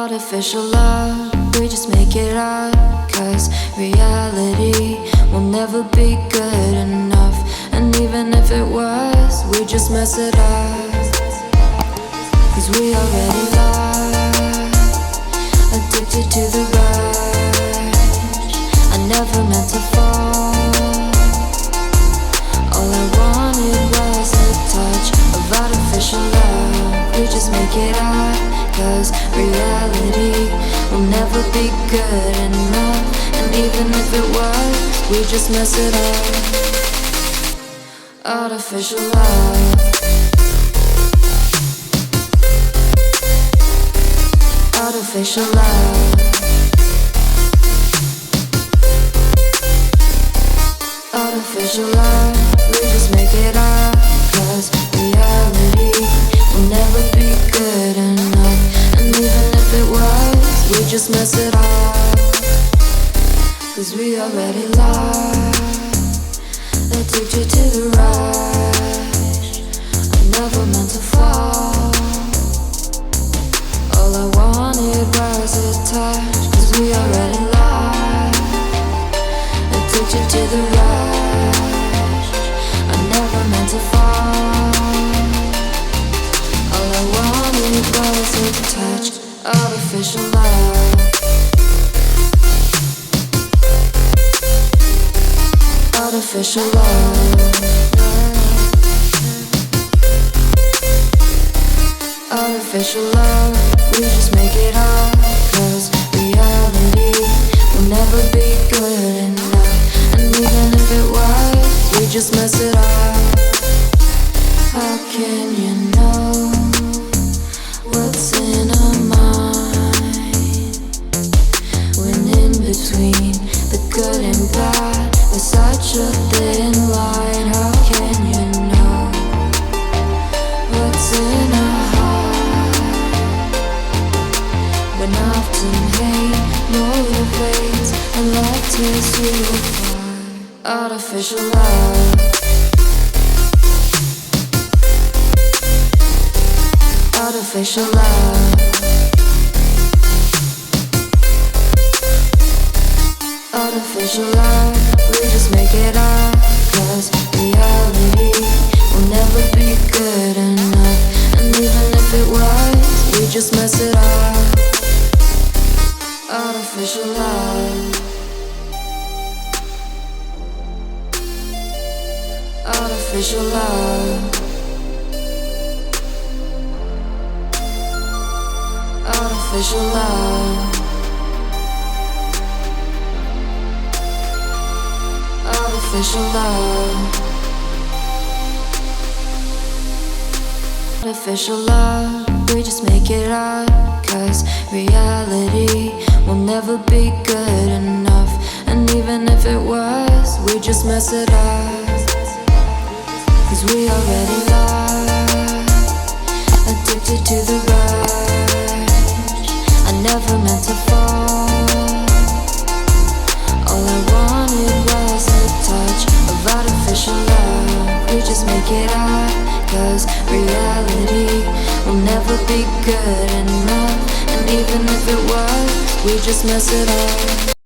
Artificial love, we just make it up, 'cause reality will never be good enough. And even if it was, we just mess it up, 'cause we already lost, addicted to the rush. I never meant to fall. All I wanted was a touch of artificial love. We just make it up, 'cause reality will never be good enough. And even if it was, we just mess it up. Artificial love, artificial love, artificial love. We just make it up, 'cause reality will never be good enough. And even if it was, we just mess it up, 'cause we already lost, addicted to the rush. I never meant to fall. All I wanted was a touch, 'cause we already lost, addicted to the rush. I never meant to fall. All I wanted was a touch, artificial love, artificial love, artificial love. We just make it up, 'cause reality will never be good enough. And even if it was, we just mess it up. How can you know what's in our mind, when in between the good and bad there's such a thin line? How can you know what's in our heart, when often hate motivates and love tears you apart? Artificial love, artificial love, artificial love. We just make it up, 'cause reality will never be good enough. And even if it was, we just mess it up. Artificial love, artificial love, artificial love, artificial love, artificial love. We just make it up, 'cause reality will never be good enough. And even if it was, we just mess it up, 'cause we already lost, addicted to the rush. I never meant to fall. All I wanted was a touch of artificial love. We just make it up, 'cause reality will never be good enough. And even if it was, we just mess it up.